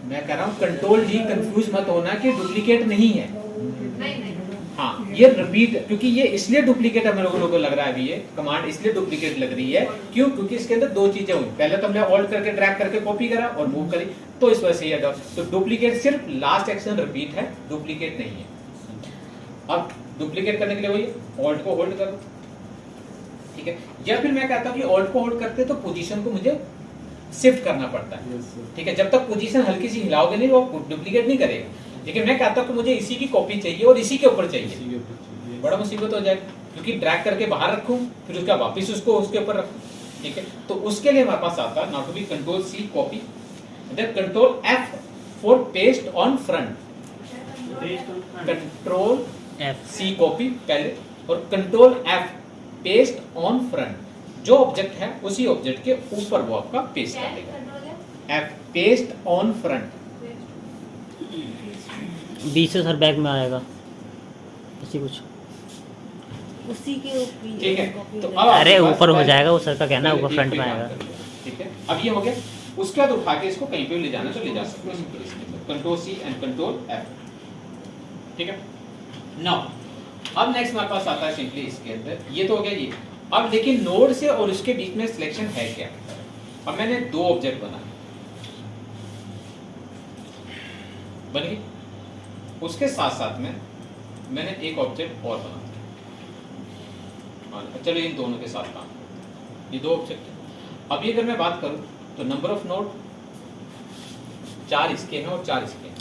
मैं कह रहा हूँ कंट्रोल जी कंफ्यूज मत होना कि डुप्लीकेट नहीं है। नहीं हाँ ये रिपीट, क्योंकि ये इसलिए डुप्लीकेट हमें लोगों को लग रहा है अभी, ये कमांड इसलिए डुप्लीकेट लग रही है क्यों, क्योंकि इसके अंदर दो चीजें हुई। पहले तो हमने ऑल्ट करके ड्रैग करके कॉपी करा और मूव करी, तो इस वजह से ये तो डुप्लीकेट सिर्फ लास्ट एक्शन रिपीट है, डुप्लीकेट नहीं है। अब डुप्लीकेट करने के लिए वही ऑल्ट को होल्ड करो, ठीक है। या फिर मैं कहता हूँ कि ऑल्ट को होल्ड करते तो पोजीशन को मुझे शिफ्ट करना पड़ता है, ठीक है। जब तक पोजीशन हल्की सी हिलाओगे नहीं वो डुप्लीकेट नहीं करेगा। लेकिन मैं कहता हूँ कि मुझे इसी की कॉपी चाहिए और इसी के ऊपर चाहिए, बड़ा मुसीबत हो जाएगा, क्योंकि ड्रैग करके बाहर रखूं फिर उसका वापस उसको उसके ऊपर रखूं, ठीक है। तो उसके लिए हमारे पास आता है now to be control C copy, then control F for paste on front, control C copy पहले और control F paste on front. जो ऑब्जेक्ट है उसी ऑब्जेक्ट के ऊपर वो आपका पेस्ट कर देगा। एफ पेस्ट ऑन फ्रंट बीच से सर बैक में आएगा ऐसी कुछ, उसी के ऊपर, ठीक है। तो अब अरे ऊपर हो जाएगा वो सर का कहना, ऊपर फ्रंट में आएगा, ठीक है। अब ये हो गया, उसके बाद उठा के इसको कहीं पे ले जाना तो ले जा सकते हो, control C and control F, ठीक है। नाउ अब नेक्स्ट हमारे पास आता है सिंपली इसके अंदर, ये तो हो गया ये। अब लेकिन नोड से और उसके बीच में सिलेक्शन है क्या। अब मैंने दो ऑब्जेक्ट बनाए, बन गई, उसके साथ साथ में मैंने एक ऑब्जेक्ट और बना, चलो इन दोनों के साथ काम, ये दो ऑब्जेक्ट है। अभी अगर मैं बात करूं तो नंबर ऑफ नोड 4 इसके हैं और 4 इसके हैं,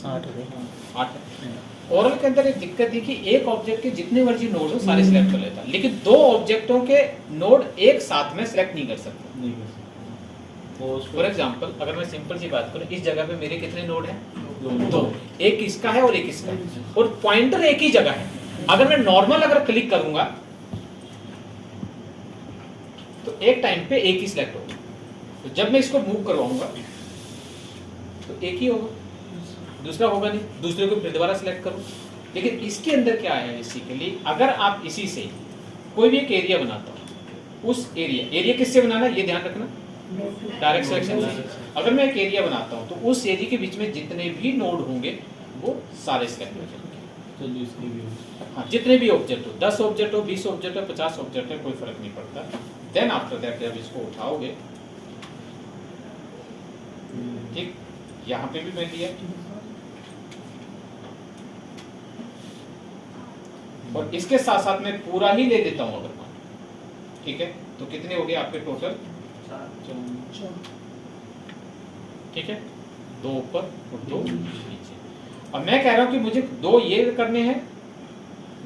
8 है। ओरल के अंदर एक दिक्कत थी कि एक ऑब्जेक्ट के जितने मर्जी नोड हो सारे सिलेक्ट कर लेता, लेकिन दो ऑब्जेक्टों के नोड एक साथ में सिलेक्ट नहीं कर सकता। फॉर एग्जांपल अगर मैं सिंपल सी बात करूं, इस जगह पे मेरे कितने नोड हैं, दो, एक इसका है और एक इसका है, और पॉइंटर एक ही जगह है। अगर मैं नॉर्मल अगर क्लिक करूंगा तो एक टाइम पे एक ही सिलेक्ट होगा, तो जब मैं इसको मूव करवाऊंगा तो एक ही होगा, दूसरा होगा नहीं, दूसरे को फिर दोबारा सिलेक्ट करो। लेकिन इसके अंदर क्या है, बेसिकली अगर आप इसी से कोई भी एक एरिया बनाता हो, उस एरिया किससे बनाना है ये ध्यान रखना, डायरेक्ट सिलेक्शन से। अगर मैं एक एरिया बनाता हूं तो उस एरिया के बीच में जितने भी नोड होंगे वो सारे सिलेक्ट हो जाएंगे। हाँ जितने भी ऑब्जेक्ट हो, 10 ऑब्जेक्ट हो, 20 ऑब्जेक्ट हो, 50 ऑब्जेक्ट है, कोई फर्क नहीं पड़ता। देन आफ्टर दैट जब इसको उठाओगे, ठीक, यहाँ पे भी मैं दिया और इसके साथ साथ मैं पूरा ही ले लेता हूं अगर मान, ठीक है, तो कितने हो गए आपके टोटल, ठीक है, 2 ऊपर और 2 नीचे। अब मैं कह रहा हूं कि मुझे 2 ये करने हैं,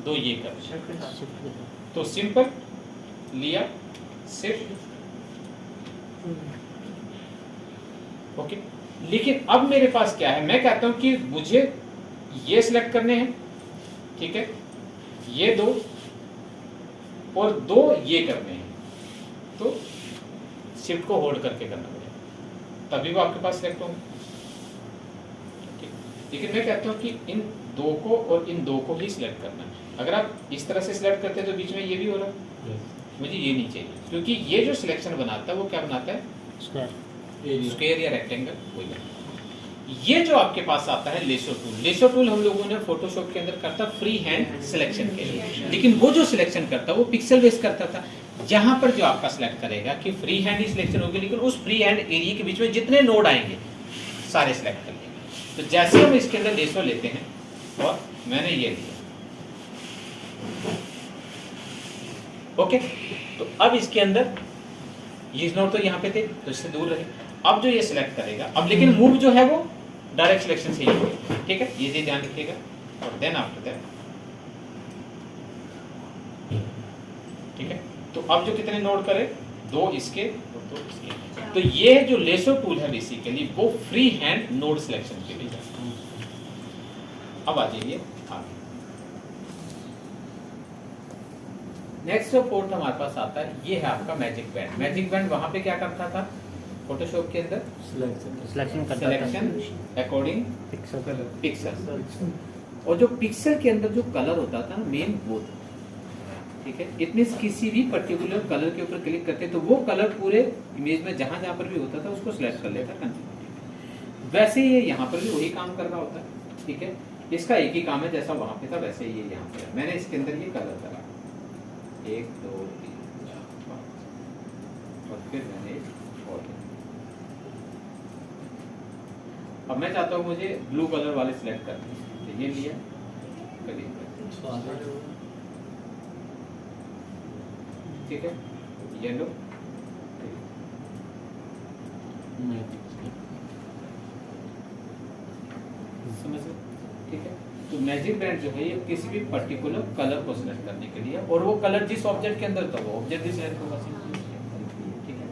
2 ये करने हैं, तो सिंपल लिया शिफ्ट, ओके। लेकिन अब मेरे पास क्या है, मैं कहता हूं कि मुझे ये सिलेक्ट करने हैं, ठीक है, ये 2 और 2 ये करने हैं, तो शिफ्ट को होल्ड करके करना पड़ेगा, तभी वो आपके पास सिलेक्ट होंगे, ठीक। लेकिन मैं कहता हूं कि इन 2 को और इन 2 को ही सिलेक्ट करना है। अगर आप इस तरह से सिलेक्ट करते हैं तो बीच में ये भी हो रहा है, मुझे ये नहीं चाहिए, क्योंकि ये जो सिलेक्शन बनाता है वो क्या बनाता है, स्क्वायर या रेक्टेंगल, कोई नहीं। ये जो आपके पास आता है लेसो टूल, लेसो टूल हम लोगों ने फोटोशॉप के अंदर करता फ्री हैंड सिलेक्शन के लिए, लेकिन वो जो सिलेक्शन करता वो पिक्सल बेस करता था। जहां पर जो आपका सिलेक्ट करेगा कि फ्री हैंड ही सिलेक्शन होगी, लेकिन उस फ्री हैंड एरिया के बीच में जितने नोड आएंगे सारे सिलेक्ट कर लेंगे। तो जैसे हम इसके अंदर लेसो लेते हैं और मैंने ये लिया, ओके, तो अब इसके अंदर ये नोड तो यहाँ पे थे तो इससे दूर रहे। अब जो ये सिलेक्ट करेगा, अब लेकिन मूव जो है वो डायरेक्ट सिलेक्शन से ही होगा, ठीक है, ये ध्यान रखिएगा। और देन आफ्टर दैट, ठीक है, तो अब जो कितने नोड करे, 2 इसके और 2 इसके। तो ये जो लेसो टूल है बेसिकली वो फ्री हैंड नोड सिलेक्शन के लिए जाता है। अब आ जाइए आगे, नेक्स्ट जो पोर्ट हमारे पास आता है ये है आपका मैजिक बैंड। मैजिक बैंड वहां पे क्या करता था फोटोशॉप के अंदर, सिलेक्शन अकॉर्डिंग पिक्सल, और जो पिक्सल के अंदर जो कलर होता था मेन वो था, ठीक है। इट मींस किसी भी पर्टिकुलर कलर के ऊपर क्लिक करते तो वो कलर पूरे इमेज में जहां जहां पर भी होता था उसको सिलेक्ट कर लेता कंटिन्यूटी। वैसे ये यहाँ पर भी वही काम कर रहा होता है, ठीक है। इसका एक ही काम है, जैसा वहां पे था वैसे ही ये यहाँ पे है। मैंने इसके अंदर ये कलर करा 1 2 3 4 5 और फिर मैंने एक और दिया। अब मैं चाहता हूँ मुझे ब्लू कलर वाले सिलेक्ट करने हैं, तो ये लिया करीब, ठीक है, येलो, समझ लो, ठीक है। तो मैजिक ब्रांड जो है ये किसी भी पर्टिकुलर कलर को सिलेक्ट करने के लिए, और वो कलर जिस ऑब्जेक्ट के अंदर था वो ऑब्जेक्ट भी सिलेक्ट होगा, ठीक है।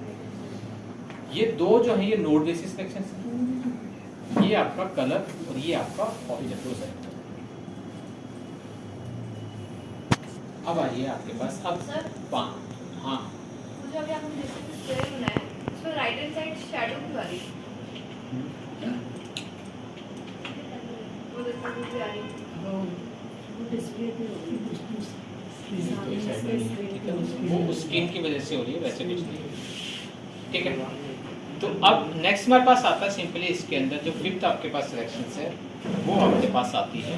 ये दो जो है ये नोड बेसिस सिलेक्शन है, ये आपका कलर और ये आपका ऑब्जेक्ट हो सकता है। अब आइए आपके पास अब सर हाँ मुझे अभी आपने जैसे स्क्वायर बनाया उसमें राइट हैंड साइड शैडो की वाली वो देखो भी आ रही वो डिस्प्ले पे हो रही है वो स्किन की वजह से हो रही है, वैसे कुछ नहीं, ठीक है। तो अब नेक्स्ट हमारे पास आता है सिंपली इसके अंदर जो फिफ्थ आपके पास सिलेक्शन है वो आपके पास आती है,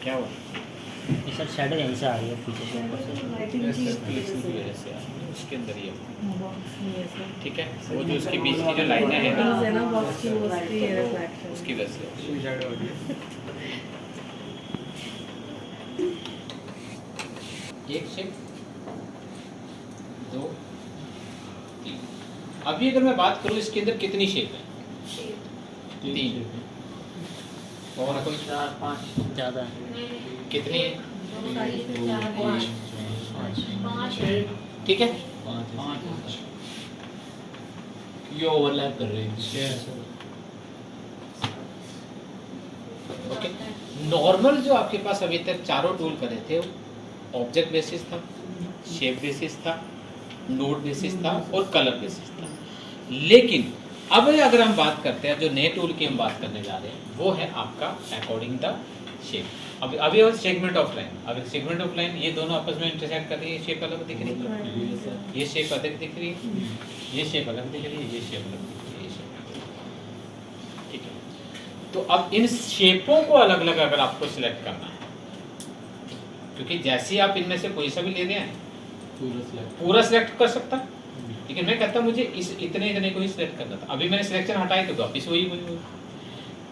क्या हुआ ये सर शैडो यहीं से आ रही है पीछे से ऊपर से। सिलेक्शन की वजह से उसके अंदर ये, ठीक है, वो जो उसके बीच की जो लाइनें हैं ना उसकी वजह से एक शेप 2 3। अभी अगर मैं बात करूं इसके अंदर कितनी शेप है, 3 और कोई 4 5 ज़्यादा है। कितनी है, 5 ठीक है। 5 ये ओवरलैप कर रहे हैं। ओके, नॉर्मल जो आपके पास अभी तक चारों टूल करे थे ऑब्जेक्ट बेसिस था, शेप बेसिस था, नोड बेसिस था और कलर बेसिस था। लेकिन अब अगर हम बात करते हैं जो नए टूल की हम बात करने जा रहे हैं वो है आपका अकॉर्डिंग द शेप। अभी और सेगमेंट ऑफ लाइन, अब सेगमेंट ऑफ लाइन ये दोनों आपस में इंटरसेक्ट कर रही है, शेप अलग दिख रही है, ये शेप अलग दिख रही है, ये शेप अलग दिख रही है, ये शेप अलग दिख रही है, ये शेप, ठीक है। तो अब इन शेपों को अलग अलग अगर आपको सिलेक्ट करना है, क्योंकि जैसे ही आप इनमें से कोई सा भी ले रहे हैं पूरा सिलेक्ट कर सकता, लेकिन मैं कहता मुझे इस इतने इतने को ही सिलेक्ट करना था। अभी मैंने सिलेक्शन हटाई तो वापिस वही हुई।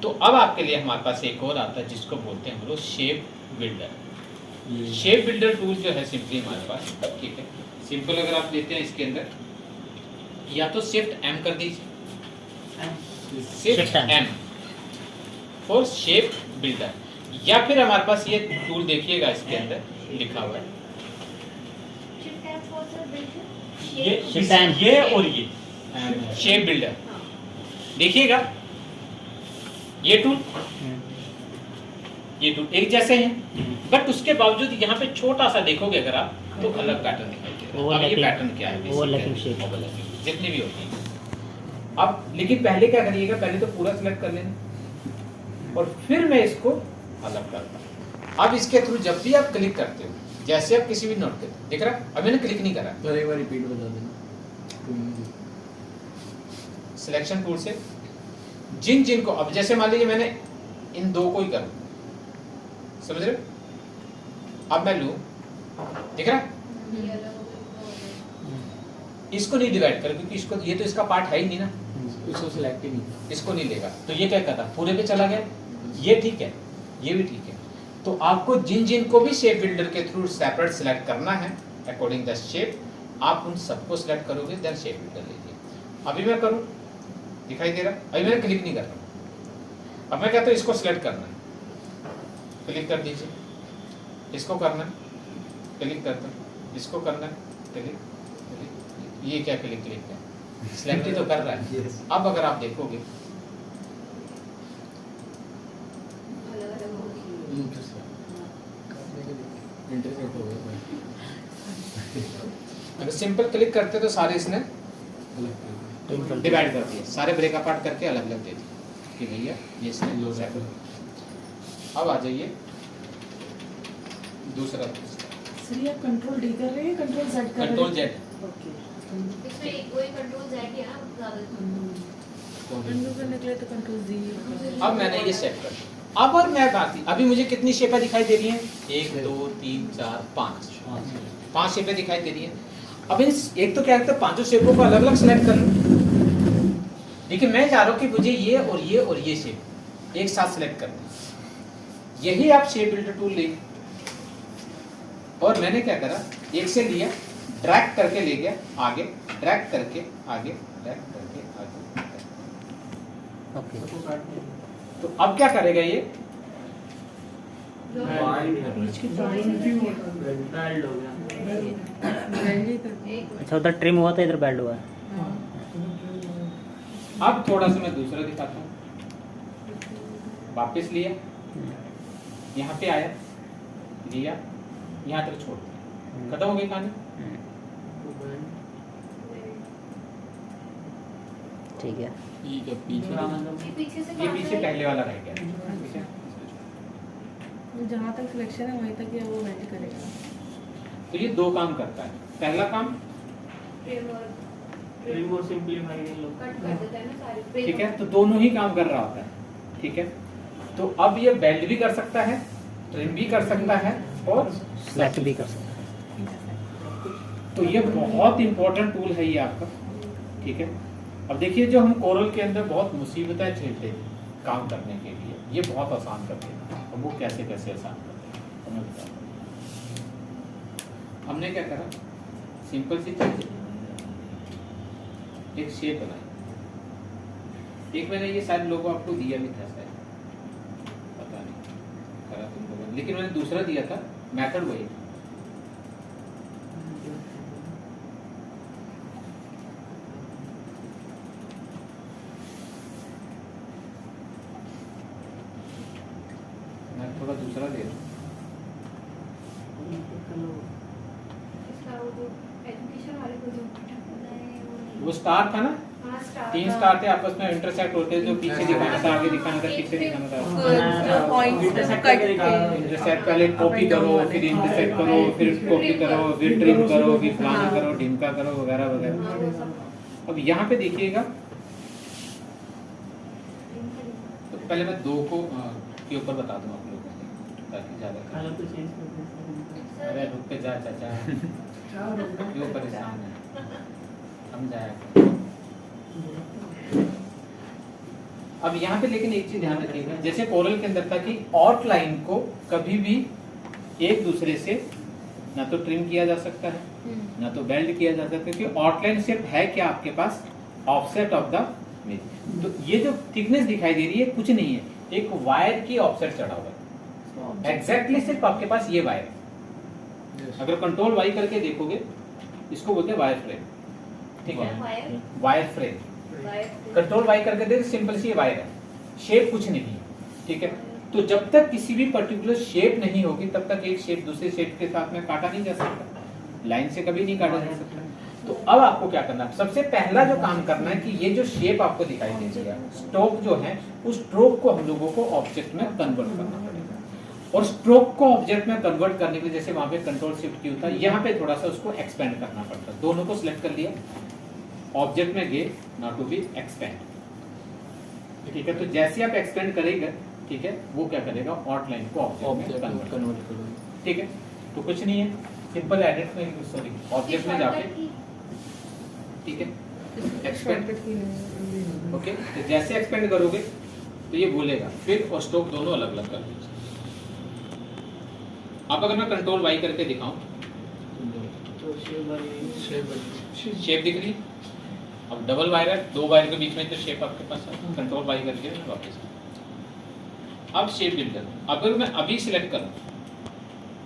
तो अब आपके लिए हमारे पास एक और आता है जिसको बोलते हैं हम लोग shape builder. Shape builder tool जो है सिंपली हमारे पास, ठीक है, सिंपल अगर आप लेते हैं इसके अंदर या तो शिफ्ट एम कर दीजिए, shift M for shape builder, या फिर हमारे पास ये टूल देखिएगा इसके अंदर लिखा हुआ है ये और ये शेप बिल्डर, देखिएगा ये टूल एक जैसे हैं, बट उसके बावजूद यहाँ पे छोटा सा देखोगे अगर आप तो अलग पैटर्न दिखाई देगा। अब ये पैटर्न क्या है, ओवरलैपिंग शेप जितनी भी होती है। अब लेकिन पहले क्या करिएगा, पहले तो पूरा सिलेक्ट कर लेना और फिर मैं इसको अलग करता हूँ। अब इसके थ्रू जब भी आप क्लिक करते हो, जैसे आप किसी भी नोट के देख रहा, अब मैंने क्लिक नहीं करा, तो एक बार रिपीट बता देना। सिलेक्शन टूल से जिन जिन को, अब जैसे मान लीजिए मैंने इन दो को ही करूं, समझ रहे हो, अब मैं लूं, दिख रहा, इसको नहीं डिवाइड कर, क्योंकि इसको ये तो इसका पार्ट है ही नहीं ना, इसको सिलेक्ट ही नहीं, इसको नहीं लेगा, तो ये क्या करता, पूरे पे चला गया, ये ठीक है, ये भी ठीक है। तो आपको जिन जिन को भी शेप बिल्डर के थ्रू सेपरेट सिलेक्ट करना है अकॉर्डिंग द शेप, आप उन सबको सिलेक्ट करोगे, देन शेप बिल्डर लीजिए। अभी मैं करूं, दिखाई दे रहा, अभी मैंने क्लिक नहीं कर रहा, अब मैं कहता हूं इसको सिलेक्ट करना है, क्लिक कर दीजिए, इसको करना है, क्लिक करता हूं, इसको करना है, क्लिक, ये क्या क्लिक क्लिक है, सिलेक्ट ही तो कर रहा है। अब अगर आप देखोगे इंटरसेक्ट हो गया, अगर सिंपल क्लिक करते तो सारे इसने डिवाइड कर दिए, सारे ब्रेक अपार्ट करके अलग अलग दे दिए कि भैया ये इसने। अब आ जाइए दूसरा, सर ये कंट्रोल डी कर रहे हैं, कंट्रोल जेड कर रहे हैं? Control Z, okay. इसमें वही कंट्रोल जेड ही है ना ज्यादा। अनडू करने के लिए तो कंट्रोल जी। अब मैंने ये सेट कर दिया। अब और मैं बात अभी मुझे कितनी शेपें दिखाई दे रही हैं? 1 2 3 4 5 5 शेपें दिखाई दे रही हैं। अब इस एक तो क्या करते हैं, पांचों शेपों को अलग अलग सेलेक्ट कर लूं। देखिए मैं चाह रहा हूं कि मुझे ये और ये शेप एक साथ सेलेक्ट करना है। यही आप शेप बिल्डर टूल लेंगे और मैंने क्या करा, एक से लिया, ड्रैग करके ले गया आगे, ड्रैग करके आगे, ड्रैग करके आगे। ओके। तो अब क्या करेगा ये? अच्छा उधर ट्रिम हुआ था, इधर बेल्ट हुआ है। अब थोड़ा सा मैं दूसरा दिखाता हूँ। वापस लिया, यहाँ पे आया, लिया, यहाँ तक छोड़ दिया, खत्म हो गई कहानी। ठीक है। ये पीछे ये पीछे पहले वाला रह गया, ठीक है? जहाँ तक सिलेक्शन है वहीं तक ये वो वेट करेगा। तो ये दो काम करता है। पहला काम, ठीक है, तो दोनों ही काम कर रहा होता है, ठीक है। तो अब ये बेल्ट भी कर सकता है, ट्रिम भी कर सकता है और सेलेक्ट भी कर सकते तो ये बहुत इंपॉर्टेंट टूल है ये आपका, ठीक है। अब देखिए जो हम कोरल के अंदर बहुत मुसीबतें झेलते थे काम करने के लिए, ये बहुत आसान कर देता है। अब वो कैसे कैसे आसान करते हैं तो मैं बताता हूं। हमने क्या करा, सिंपल सी चीज, एक शेप बनाई। एक मैंने ये शायद लोगो आपको दिया भी था शायद, पता नहीं करा तुम लोगों ने, लेकिन मैंने दूसरा दिया था, मेथड वही। मैं थोड़ा दूसरा दे दूं। वो स्टार था ना, 3 स्टार थे आपस में इंटरसेक्ट होते, जो पीछे दिखाना था, आगे दिखाना था, पीछे दिखाना था। इंटरसेक्ट पहले कॉपी करो, फिर इंटरसेक्ट करो, फिर कॉपी करो, फिर ट्रिम करो, फिर फलाना करो, ढिमका करो, वगैरह वगैरह। अब यहाँ पे देखिएगा, तो पहले मैं 2 को के ऊपर बता दूं आप लोगों को ताकि ज्यादा। अरे रुक के जा चाचा, क्यों परेशान है, समझाया। अब यहाँ पे लेकिन एक चीज ध्यान रखिएगा, जैसे कोरल के अंदर था कि आउटलाइन को कभी भी एक दूसरे से ना तो ट्रिम किया जा सकता है ना तो बेल्ट किया जा सकता है, क्योंकि आउटलाइन सिर्फ है क्या आपके पास, ऑफसेट ऑफ द इमेज। तो ये जो थिकनेस दिखाई दे रही है कुछ नहीं है, एक वायर की ऑफसेट चढ़ा हुआ है, एग्जैक्टली सिर्फ आपके पास ये वायर। अगर कंट्रोल वाई करके देखोगे, इसको बोलते हैं वायर फ्रेम, ठीक है, वायर फ्रेम। कंट्रोल वाई करके देखो, सिंपल सी वायर है, शेप कुछ नहीं है, ठीक है। तो जब तक किसी भी पर्टिकुलर शेप नहीं होगी तब तक एक शेप दूसरे शेप के साथ में काटा नहीं जा सकता, लाइन से कभी नहीं काटा जा सकता। तो अब आपको क्या करना है, सबसे पहला जो काम करना है कि ये जो शेप आपको दिखाई दे रही है, स्ट्रोक जो है, उस स्ट्रोक को हम लोगों को ऑब्जेक्ट में कन्वर्ट करना पड़ेगा। और स्ट्रोक को ऑब्जेक्ट में कन्वर्ट करने के लिए जैसे वहां पे कंट्रोल शिफ्ट की होता है, यहाँ पे थोड़ा सा उसको एक्सपेंड करना पड़ता है। दोनों को सिलेक्ट कर लिया, ऑब्जेक्ट में गए, नॉट टू बी एक्सपेंड, ठीक है। तो जैसे आप एक्सपेंड करेंगे, ठीक है, वो क्या करेगा, आउटलाइन को ऑब्जेक्ट में कन्वर्ट करेगा, ठीक है। तो कुछ नहीं है, सिंपल एडिट में, सॉरी ऑब्जेक्ट में जाके, ठीक है, एक्सपेंड, ओके। तो जैसे एक्सपेंड करोगे तो ये बोलेगा फिर और स्ट्रोक दोनों अलग अलग कर दीजिए। अब अगर मैं कंट्रोल वाई करके दिखाऊं तो शेप दिख रही, अब डबल वायर है, 2 वायर के बीच में तो शेप आपके पास है। कंट्रोल वाई करके वापस, अब शेप बिल्डर, अगर मैं अभी सिलेक्ट करूं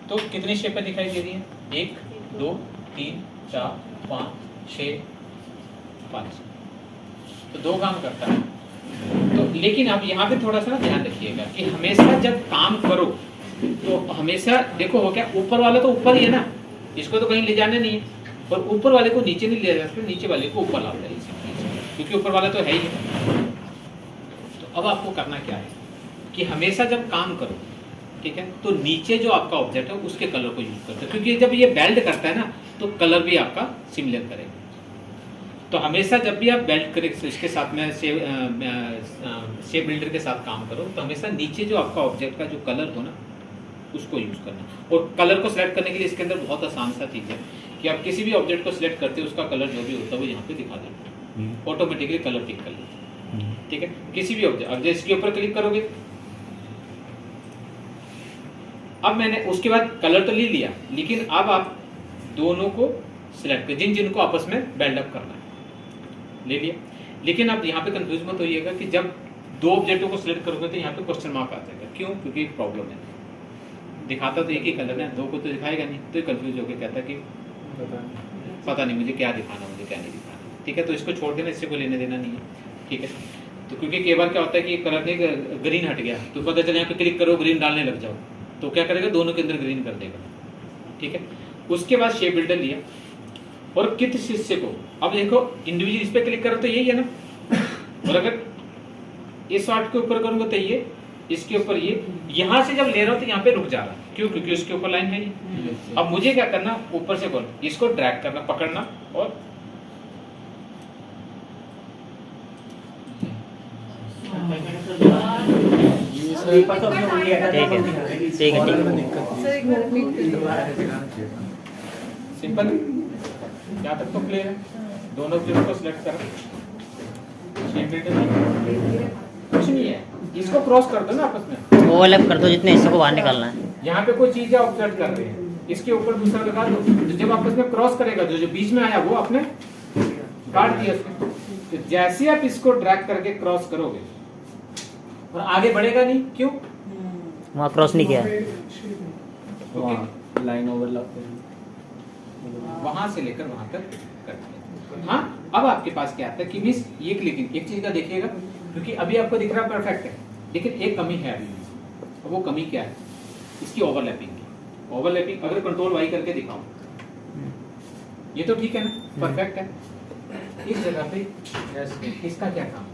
तो कितनी शेपें दिखाई दे रही हैं, 1 2 3 4 5 6 5, तो 2 काम करता है। तो लेकिन अब यहाँ पे थोड़ा सा ध्यान रखिएगा कि हमेशा जब काम करो तो हमेशा देखो, हो क्या, ऊपर वाला तो ऊपर ही है ना, इसको तो कहीं ले जाना नहीं है, और ऊपर वाले को नीचे नहीं ले जा सकते, नीचे वाले को ऊपर लाता है, क्योंकि ऊपर वाला तो है ही है। तो अब आपको करना क्या है कि हमेशा जब काम करो, ठीक है, तो नीचे जो आपका ऑब्जेक्ट है उसके कलर को यूज करते हैं, क्योंकि जब ये बेल्ट करता है ना तो कलर भी आपका सिमिलर करेगा। तो हमेशा जब भी आप बेल्ट करें इसके साथ में शेप बिल्डर के साथ काम करो तो हमेशा नीचे जो आपका ऑब्जेक्ट का जो कलर हो ना उसको यूज करना। और कलर को सिलेक्ट करने के लिए इसके अंदर बहुत आसान सा चीज़ है कि आप किसी भी ऑब्जेक्ट को सिलेक्ट करते हो उसका कलर जो भी होता है वो यहाँ पे दिखा देगा, ऑटोमेटिकली कलर पिक कर लेते हैं। ठीक है, किसी भी ऑब्जेक्ट, अब इसके ऊपर क्लिक करोगे, अब मैंने उसके बाद कलर तो ले लिया, लेकिन अब आप दोनों को सिलेक्ट कर जिनको आपस में बिल्डअप करना है ले लिया। लेकिन आप यहाँ पे कंफ्यूज मत होइएगा कि जब दो ऑब्जेक्टों को सिलेक्ट करोगे तो यहाँ पे क्वेश्चन मार्क आ जाएगा। क्यों? क्योंकि एक प्रॉब्लम है, दिखाता तो एक ही कलर है, दो को तो दिखाएगा नहीं, तो कंफ्यूज होकर कहता कि पता नहीं मुझे क्या दिखाना, मुझे क्या नहीं दिखाना। ठीक है, तो इसको छोड़ देना, इससे कोई लेने देना नहीं है। ठीक है, तो क्योंकि कई बार क्या होता है कि कलर नहीं ग्रीन हट गया तो पता चले यहाँ पे क्लिक करो ग्रीन डालने लग जाओ तो क्या करेगा, दोनों के अंदर ग्रीन कर देगा। ठीक है, उसके बाद शेप बिल्डर लिया और किस हिस्से को, अब देखो इंडिविजुअल इस पे क्लिक करो तो यही है ना, और अगर इस आर्ट के ऊपर करूंगा तो ये, इसके ऊपर ये, यहां से जब ले रहा हूं तो यहाँ पे रुक जा रहा है। क्यों? क्योंकि उसके ऊपर लाइन है ही। अब मुझे क्या करना, ऊपर से कौन इसको ड्रैग करना, पकड़ना और ठीक है, ठीक है, सर एक बार रिपीट करिए। सिंपल, यहाँ तक तो क्लियर है। दोनों चीजों को सिलेक्ट करो, शेप बिल्डर कुछ नहीं है, इसको क्रॉस कर दो ना आपस में, ओवरलैप कर दो, जितने हिस्सों को बाहर निकालना है। यहाँ पे कोई चीज ऑब्जर्व कर रहे हैं, इसके ऊपर दूसरा लगा दो, तो जब आपस में क्रॉस करेगा जो बीच में आया वो आपने काट दिया उसने। तो जैसे आप इसको ड्रैग करके क्रॉस करोगे और आगे बढ़ेगा नहीं, क्यों? वहाँ क्रॉस नहीं किया है। क्योंकि लाइन ओवरलैप वहां से लेकर वहां तक कर दिया। हाँ, अब आपके पास क्या आता है कि मिस ये क्लिकिंग एक चीज का देखिएगा, क्योंकि अभी आपको दिख रहा परफेक्ट है, लेकिन एक कमी है अभी। अब वो कमी क्या है? इसकी ओवरलैपिंग की। ओवरलैपिंग अगर कंट्रोल वाई करके दिखाऊं, ये तो ठीक है ना, परफेक्ट है। इस जगह पे इसका क्या काम है?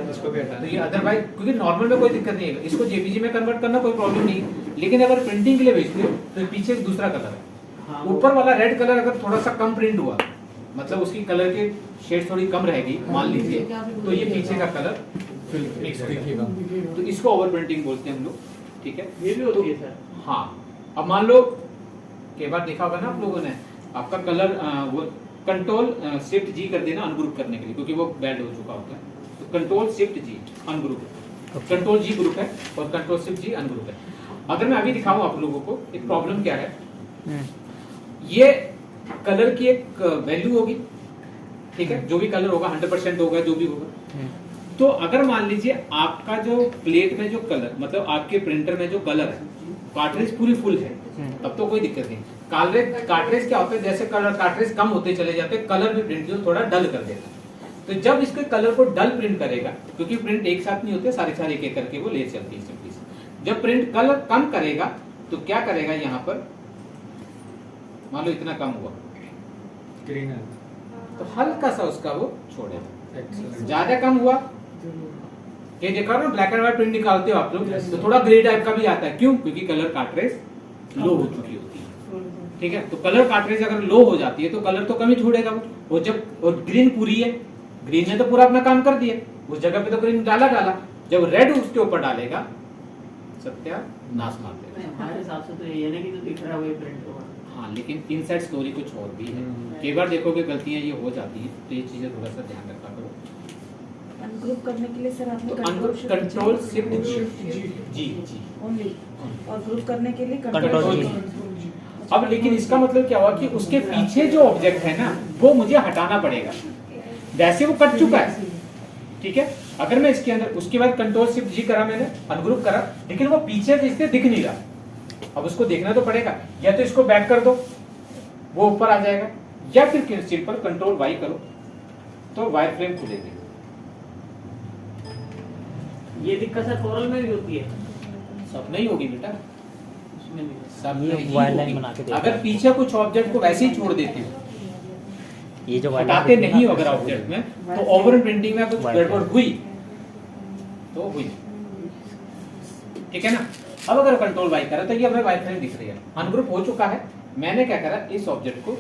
इसको भी हटा तो ये अदरवाइज, क्योंकि नॉर्मल में कोई दिक्कत नहीं है, इसको जेपीजी में कन्वर्ट करना कोई प्रॉब्लम नहीं, लेकिन अगर प्रिंटिंग के लिए भेजते हो तो पीछे एक दूसरा कलर है। ऊपर वाला रेड कलर अगर थोड़ा सा कम प्रिंट हुआ, मतलब उसकी कलर के शेड थोड़ी कम रहेगी मान लीजिए, तो ये पीछे का कलर मिक्स दिखेगा, तो इसको ओवर प्रिंटिंग बोलते हैं हम लोग। ठीक है, ये भी होती है सर। हाँ, अब मान लो कई बार देखा होगा ना आप लोगों ने, आपका कलर वो कंट्रोल शिफ्ट जी कर देना अनग्रुप करने के लिए, क्योंकि वो बैड हो चुका होता है। तो कंट्रोल शिफ्ट जी अनग्रुप, कंट्रोल जी ग्रुप है और कंट्रोल शिफ्ट जी अनग्रुप है। अगर मैं अभी दिखाऊं आप लोगों को, एक प्रॉब्लम क्या है, ये कलर की एक वैल्यू होगी, ठीक है, जो भी कलर होगा 100% होगा, जो भी होगा। तो अगर मान लीजिए आपका जो प्लेट में जो कलर, मतलब आपके प्रिंटर में जो कलर है, कार्ट्रिज पूरी फुल है, तब तो कोई दिक्कत नहीं। कार्ट्रिज क्या होता है, जैसे कलर कार्ट्रिज कम होते चले जाते, कलर भी प्रिंट जो थोड़ा डल कर देता है। तो जब इसके कलर को डल प्रिंट करेगा, क्योंकि प्रिंट एक साथ नहीं होते, सारे एक एक करके वो ले चलती है सिंपली से। जब प्रिंट कलर कम करेगा तो क्या करेगा, यहाँ पर मान लो इतना कम हुआ ग्रीन है तो हल्का सा उसका वो छोड़ेगा। ज्यादा कम हुआ, ये देखा ना ब्लैक एंड व्हाइट प्रिंट निकालते हो आप लोग, तो थोड़ा ग्रे टाइप का भी आता है। क्यों? क्योंकि कलर कार्ट्रिज लो हो चुकी होती है। ठीक है, तो कलर कार्ट्रिज अगर लो हो जाती है तो कलर तो कम ही छोड़ेगा वो। जब और ग्रीन पूरी है, ग्रीन ने तो पूरा अपना काम कर दिया, उस जगह पे तो ग्रीन डाला, जब रेड उसके ऊपर डालेगा सत्यानाश मार देगा। हमारे हिसाब से तो ये नहीं कि जो दिख रहा है वही प्रिंट होगा। हाँ, लेकिन इनसाइड स्टोरी कुछ और भी है। कई बार देखोगे गलतियां ये हो जाती हैं, तो ये चीजें थोड़ा सा ध्यान रखा करो। अनग्रुप करने के लिए सर आपने तो कंट्रोल शिफ्ट जी ओनली, और ग्रुप करने के लिए कंट्रोल जी। अब लेकिन इसका मतलब क्या हुआ कि उसके पीछे जो ऑब्जेक्ट है ना, वो मुझे हटाना पड़ेगा। वैसे वो कट चुका है, ठीक है, अगर मैं इसके अंदर, उसके बाद कंट्रोल शिफ्ट जी करा मैंने, अनग्रुप करा, लेकिन वो पीछे से इससे दिख नहीं रहा। अब उसको देखना तो पड़ेगा, या तो इसको बैक कर दो, वो ऊपर आ जाएगा, या फिर सिंपल कंट्रोल वाई करो तो वायर फ्रेम खुलेगी। ये दिक्कत सर कोरल में भी होती है, सब नहीं होगी बेटा, उसमें भी। सब ये नहीं वायर लाइन होगी। बना के देखो। अगर पीछे कुछ ऑब्जेक्ट को वैसे ही छोड़ देते हो, ये जो हटाते नहीं हो अगर ऑब्जेक्ट में, तो ओवर प्रिंटिंग में कुछ गड़बड़ हुई तो हुई। ठीक है ना। अब अगर कंट्रोल वाई करा तो ये हमें वाई फ्रेम दिख रही है, अनग्रुप हो चुका है। मैंने क्या करा, इस ऑब्जेक्ट को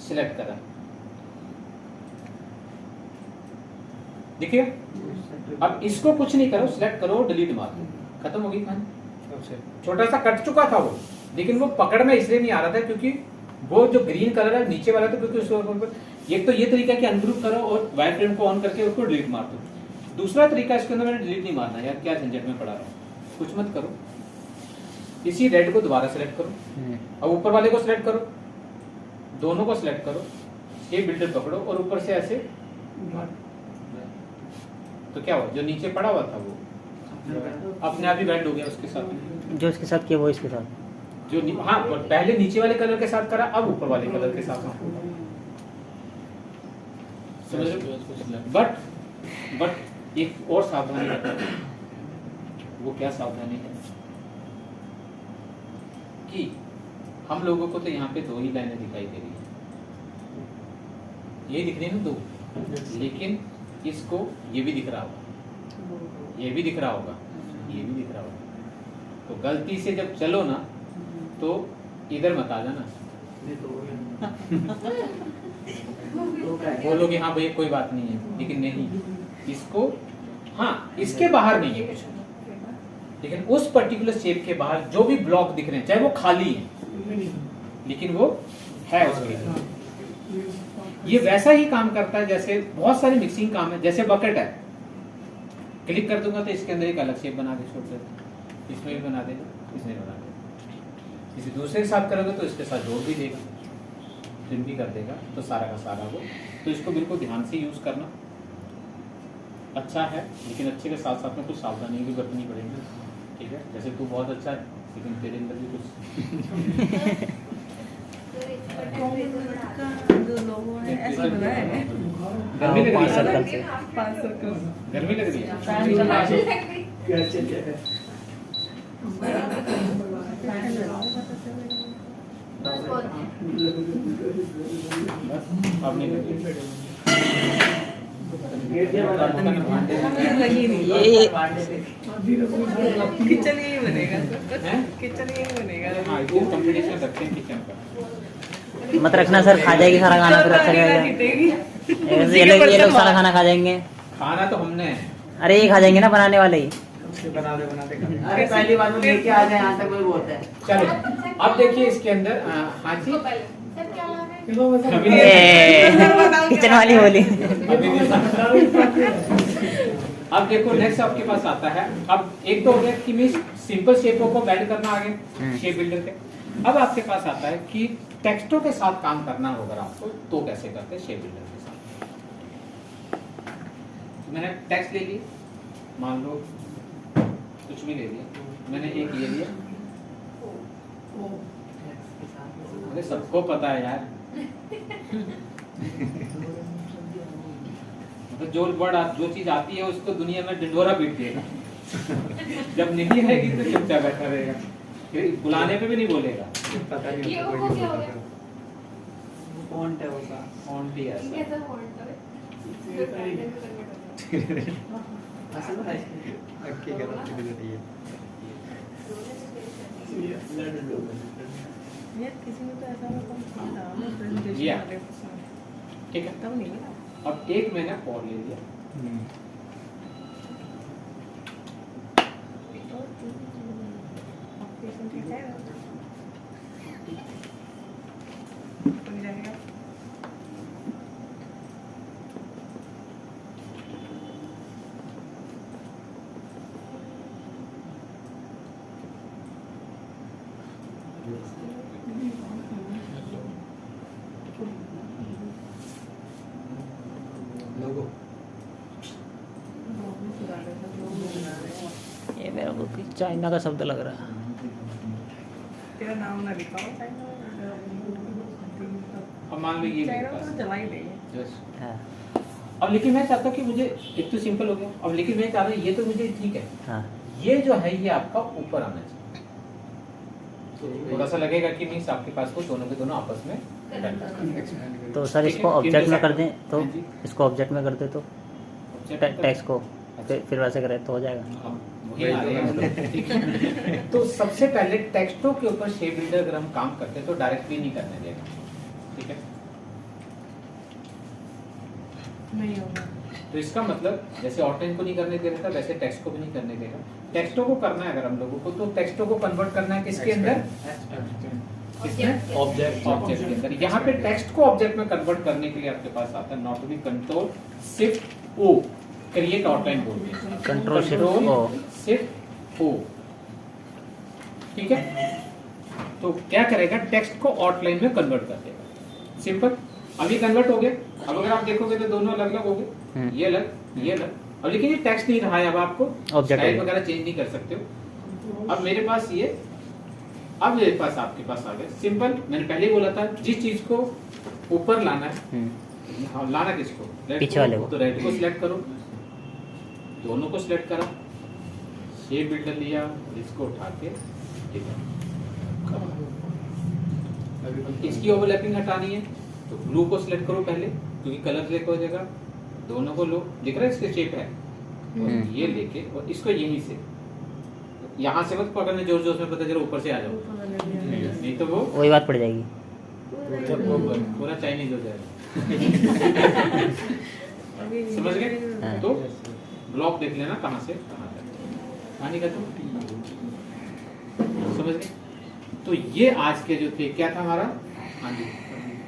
सिलेक्ट करा, देखिए अब इसको कुछ नहीं करो, सिलेक्ट करो, डिलीट मार दो, खत्म होगी कहानी। छोटा सा कट चुका था वो, लेकिन वो पकड़ में इसलिए नहीं आ रहा था क्योंकि वो जो ग्रीन कलर है नीचे वाला था, क्योंकि उसको एक तो ये तरीका कि अनग्रुप करो और वायर फ्रेम को ऑन करके उसको डिलीट मार दो। दूसरा तरीका इसके अंदर मैंने डिलीट नहीं मारना यार, क्या झंझट में पड़ा रहा हूँ, कुछ मत करो। इसी रेड को दोबारा सेलेक्ट करो, अब ऊपर वाले को सिलेक्ट करो, दोनों को सिलेक्ट करो, ये बिल्डर पकड़ो और ऊपर से ऐसे, तो क्या हुआ जो नीचे पड़ा हुआ था वो अपने आप ही बैंड हो गया उसके साथ, जो इसके साथ किया वो इसके साथ। जो हाँ पहले नीचे वाले कलर के साथ करा, अब ऊपर वाले कलर के साथ। बट एक और सावधानी रखना, वो क्या सावधानी है कि हम लोगों को तो यहाँ पे दो ही लाइनें दिखाई दे रही है, ये दिख रही है ना दो, लेकिन इसको ये भी दिख रहा होगा, ये भी दिख रहा होगा, ये भी दिख रहा होगा। तो गलती से जब चलो ना तो इधर मत आ जाना, बोलोगे हाँ भैया कोई बात नहीं है, लेकिन नहीं, इसको हाँ इसके बाहर नहीं है कुछ, लेकिन उस पर्टिकुलर शेप के बाहर जो भी ब्लॉक दिख रहे हैं, चाहे वो खाली है लेकिन वो है उसके, ये वैसा ही काम करता है जैसे बहुत सारे मिक्सिंग काम है। जैसे बकेट है, क्लिक कर दूंगा तो इसके अंदर एक अलग शेप बना के छोड़ देगा, इसमें भी बना देगा, इसमें बना देगा, किसी दूसरे के साथ करोगे तो इसके साथ जोड़ भी देगा, ट्रिम भी कर देगा, तो सारा का सारा वो। तो इसको बिल्कुल ध्यान से यूज करना अच्छा है, लेकिन अच्छे के साथ साथ में कुछ सावधानी भी बरतनी पड़ेगी, ठीक है। जैसे तू बहुत अच्छा है लेकिन तेरे अंदर भी कुछ जो लोगो है ऐसा बना है, गर्मी लग रही है, 5 सर्कल गर्मी लग रही है। अब नहीं लग रही। लगी नहीं, ये किचन यही बनेगा, हैं? किचन यही बनेगा। हाँ वो कंपटीशन रखते हैं किचन का। मत रखना सर, खा जाएगी सारा खाना, फिर अच्छा रहेगा। ये लोग सारा खाना खा जाएंगे। खाना तो हमने है। अरे ये खा जाएंगे ना बनाने वाले ही। बना दे अरे पहली बार में लेके आ जाए यहाँ तक कोई बोलता है। चलो अब देखिए इसके अंदर हाँ जी किचन वाली बोली। अब देखो नेक्स्ट आपके पास आता है। अब एक तो हो गया कि मींस सिंपल शेपों को बैंड करना आगे शेप बिल्डर के। अब आपके पास आता है कि टेक्स्टों के साथ काम करना होगा आपको, तो कैसे करते हैं शेप बिल्डर के साथ। मैंने टेक्स्ट ले लिया, मान लो कुछ भी ले लिया, मैंने एक ये लिया, अरे सबको पता है यार तो जो वर्ड जो चीज आती है उसको दुनिया में ढिंढोरा पीट देगा जब नहीं आएगी तो चुपचाप बैठा रहेगा, फिर बुलाने पे भी नहीं बोलेगा। पता नहीं ये उसको वो कोई क्या नहीं हो गया? पता। फॉन्ट है वो का। फॉन्ट ही ऐसा। कैसा फॉन्ट है? असल में अक्की गलत की भी है। ये किसी में तो ऐसा होता है ना प्रेजेंटेशन Yeah. वाले ठीक है, तब नहीं है। अब एक मैंने और ले लिया, ऑपरेशन ठीक है बन जाएगा। लोगो ये मेरा को चाइना का शब्द लग रहा है। तेरा नाम ना लिखा हो चाइना अब मान लो ये मेरे चाइना पास तो चला ही देंगे। Just- हाँ अब लेकिन मैं चाहता हूँ कि मुझे एक तो सिंपल हो गया, अब लेकिन मैं चाहता हूँ ये तो मुझे ठीक है, हाँ ये जो है ये आपका ऊपर आना चाहिए। थोड़ा सा लगेगा कि मीन्स आपके पास वो दोनों के दोनों आपस में blend कर। तो सर इसको ऑब्जेक्ट में कर दें, तो इसको ऑब्जेक्ट में कर दे तो टेक्स्ट को फिर वैसे करें तो हो जाएगा। अब वही आ रहे हैं हम लोग, ठीक है। तो सबसे पहले टेक्स्टों के ऊपर शेप बिल्डर अगर हम काम करते हैं तो डायरेक्टली नहीं करने देगा, ठीक है। नहीं होगा। तो इसका मतलब जैसे आउटलाइन को नहीं करने दे रहा था वैसे टेक्स्ट को भी नहीं करने देगा। टेक्स्टों को करना है अगर हम लोगों को, तो टेक्स्टों को कन्वर्ट करना है किसके अंदर, किसमें, ऑब्जेक्ट ऑब्जेक्ट के अंदर। यहाँ पे टेक्स्ट को ऑब्जेक्ट में कन्वर्ट करने के लिए आपके पास आता है not B control shift O, create outline बोलते हैं, control shift O, shift O, ठीक है। तो क्या करेगा, टेक्स्ट को आउटलाइन में कन्वर्ट कर देगा, सिंपल। अभी कन्वर्ट हो गया। अब अगर आप देखोगे तो दोनों अलग अलग हो गए, ये अलग ये अलग। अब लेकिन ये टेक्स्ट नहीं रहा है, अब आपको स्टाइल वगैरह चेंज नहीं कर सकते हो। अब मेरे पास ये, अब मेरे पास आपके पास आ गया सिंपल। मैंने पहले ही बोला था जिस चीज को ऊपर लाना है, हाँ, लाना किसको, पीछे वाले को, तो रेड को सिलेक्ट करो, दोनों को सिलेक्ट करा, शेप बिल्डर लिया, इसको उठा के ठीक है। इसकी ओवरलैपिंग हटानी है तो ब्लू को सिलेक्ट करो पहले, क्योंकि कलर सिलेक्ट हो जाएगा। दोनों को लो, दिख रहा है इसके शेप है, और ये लेके और इसको यहीं से, यहाँ से मत पकड़ने जोर जोर में, पता चलो ऊपर से आ जाओ, नहीं तो वो वही बात पड़ जाएगी, पूरा चाइनीज हो जाएगा। समझ गए? तो ब्लॉक देख लेना कहाँ से कहाँ तक पानी का, तो समझ गए? तो ये आज के जो थे क्या था हमारा, हाँ जी,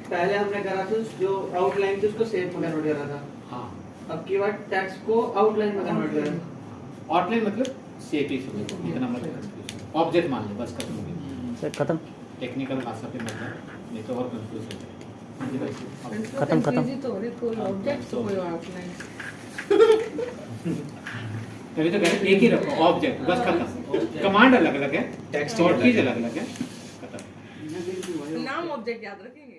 पहले हमने करा था जो आउटलाइन थी उसको शेप में कन्वर्ट करा था। हाँ, अब की बार टेक्स्ट को आउटलाइन में कन्वर्ट करा। आउटलाइन मतलब शेप ही समझ, इतना मतलब ऑब्जेक्ट मान लो, बस खत्म हो गया। सर खत्म, टेक्निकल भाषा पे मतलब, नहीं तो और कंफ्यूज हो जाए। हाँ जी भाई, खत्म खत्म। कोई ऑब्जेक्ट तो कोई आउटलाइन। तभी तो कहते एक ही रखो ऑब्जेक्ट, बस खत्म। कमांड अलग अलग है, टेक्स्ट और चीज अलग अलग है, खत्म। नाम ऑब्जेक्ट याद रखेंगे।